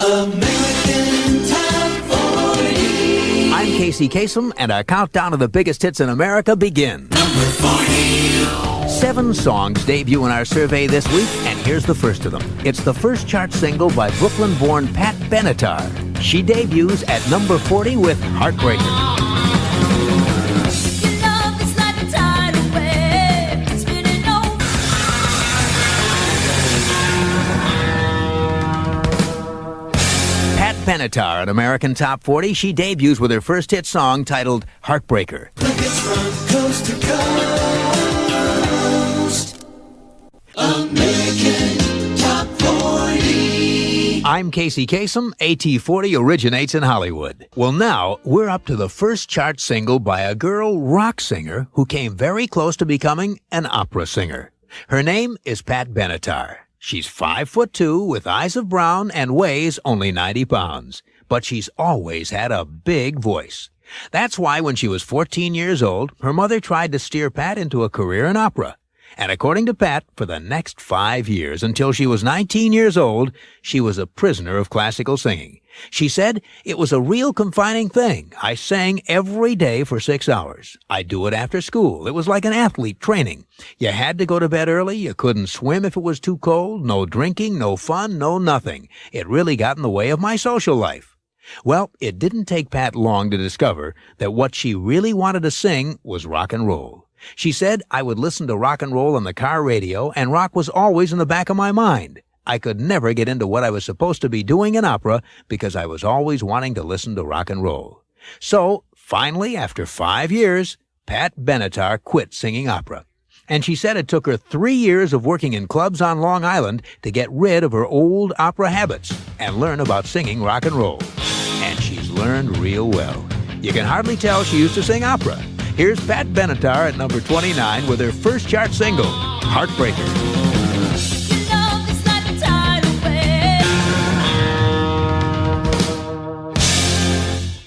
American Top 40. I'm Casey Kasem, and our countdown of the biggest hits in America begins. Number 40. 7 songs debut in our survey this week, and here's the first of them. It's the first chart single by Brooklyn-born Pat Benatar. She debuts at number 40 with Heartbreaker. Pat Benatar at American Top 40. She debuts with her first hit song titled Heartbreaker. The hits from coast to coast. American Top 40. I'm Casey Kasem. AT40 originates in Hollywood. Well, now we're up to the first chart single by a girl rock singer who came very close to becoming an opera singer. Her name is Pat Benatar. She's 5'2" with eyes of brown and weighs only 90 pounds. But she's always had a big voice. That's why when she was 14 years old, her mother tried to steer Pat into a career in opera. And according to Pat, for the next 5 years, until she was 19 years old, she was a prisoner of classical singing. She said, "It was a real confining thing. I sang every day for 6 hours. I'd do it after school. It was like an athlete training. You had to go to bed early. You couldn't swim if it was too cold. No drinking, no fun, no nothing. It really got in the way of my social life." Well, it didn't take Pat long to discover that what she really wanted to sing was rock and roll. She said, "I would listen to rock and roll on the car radio, and rock was always in the back of my mind. I could never get into what I was supposed to be doing in opera because I was always wanting to listen to rock and roll." So, finally, after 5 years, Pat Benatar quit singing opera. And she said it took her 3 years of working in clubs on Long Island to get rid of her old opera habits and learn about singing rock and roll. And she's learned real well. You can hardly tell she used to sing opera. Here's Pat Benatar at number 29 with her first chart single, Heartbreaker.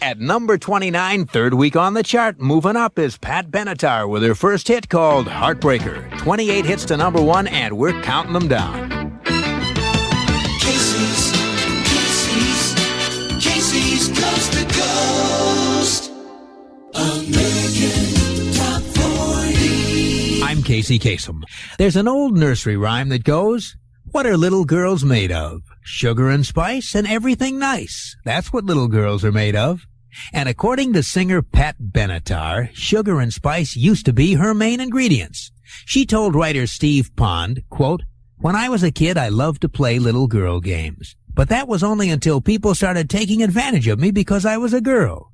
At number 29, third week on the chart, moving up is Pat Benatar with her first hit called Heartbreaker. 28 hits to number 1, and we're counting them down. Casey's Coast to Coast. American Top 40. I'm Casey Kasem. There's an old nursery rhyme that goes, "What are little girls made of? Sugar and spice and everything nice. That's what little girls are made of." And according to singer Pat Benatar, sugar and spice used to be her main ingredients. She told writer Steve Pond, quote, "When I was a kid, I loved to play little girl games. But that was only until people started taking advantage of me because I was a girl."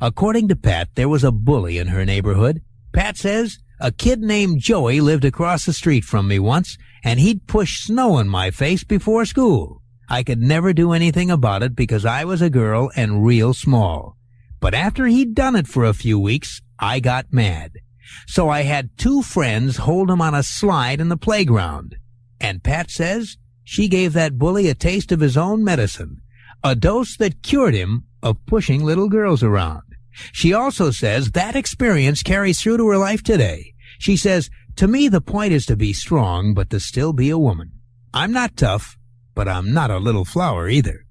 According to Pat, there was a bully in her neighborhood. Pat says, "A kid named Joey lived across the street from me once, and he'd push snow in my face before school. I could never do anything about it because I was a girl and real small. But after he'd done it for a few weeks, I got mad. So I had 2 friends hold him on a slide in the playground." And Pat says she gave that bully a taste of his own medicine, a dose that cured him of pushing little girls around. She also says that experience carries through to her life today. She says, "To me, the point is to be strong, but to still be a woman. I'm not tough, but I'm not a little flower either."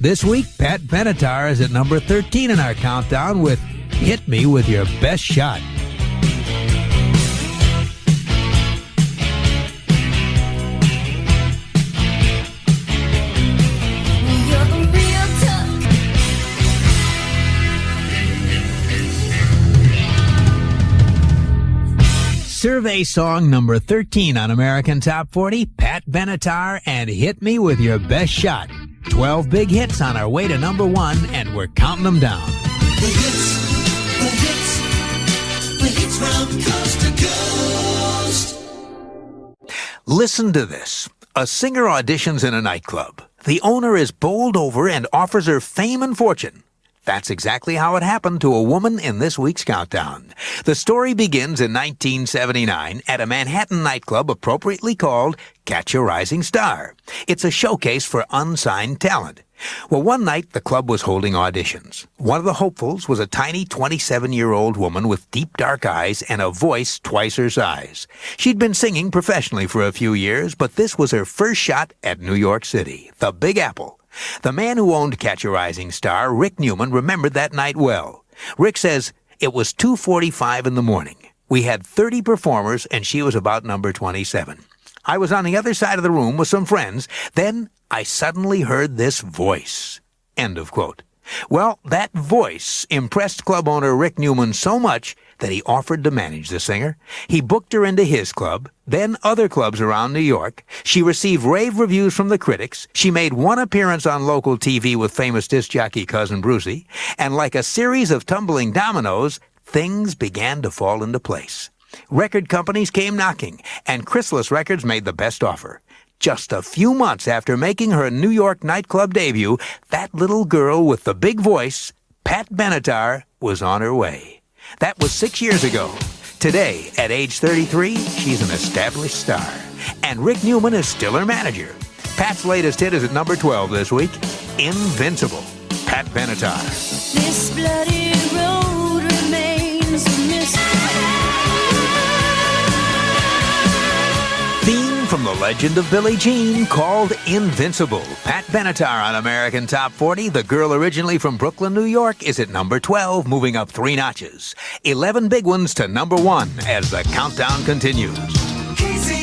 This week, Pat Benatar is at number 13 in our countdown with Hit Me With Your Best Shot. Survey song number 13 on American Top 40, Pat Benatar and Hit Me With Your Best Shot. 12 big hits on our way to number 1, and we're counting them down. The hits from coast to coast. Listen to this. A singer auditions in a nightclub. The owner is bowled over and offers her fame and fortune. That's exactly how it happened to a woman in this week's countdown. The story begins in 1979 at a Manhattan nightclub appropriately called Catch a Rising Star. It's a showcase for unsigned talent. Well, one night the club was holding auditions. One of the hopefuls was a tiny 27-year-old woman with deep dark eyes and a voice twice her size. She'd been singing professionally for a few years, but this was her first shot at New York City, the Big Apple. The man who owned Catch a Rising Star, Rick Newman, remembered that night well. Rick says, "It was 2:45 in the morning. We had 30 performers, and she was about number 27. I was on the other side of the room with some friends. Then I suddenly heard this voice." End of quote. Well, that voice impressed club owner Rick Newman so much that he offered to manage the singer. He booked her into his club, then other clubs around New York. She received rave reviews from the critics. She made one appearance on local TV with famous disc jockey Cousin Brucey. And like a series of tumbling dominoes, things began to fall into place. Record companies came knocking, and Chrysalis Records made the best offer. Just a few months after making her New York nightclub debut, that little girl with the big voice, Pat Benatar, was on her way. That was 6 years ago. Today, at age 33, she's an established star. And Rick Newman is still her manager. Pat's latest hit is at number 12 this week, Invincible. Pat Benatar. This bloody road remains a mystery. Theme from the legend of Billie Jean called Invincible. Pat Benatar on American Top 40. The girl originally from Brooklyn, New York, is at number 12, moving up 3 notches. 11 big ones to number 1 as the countdown continues. Casey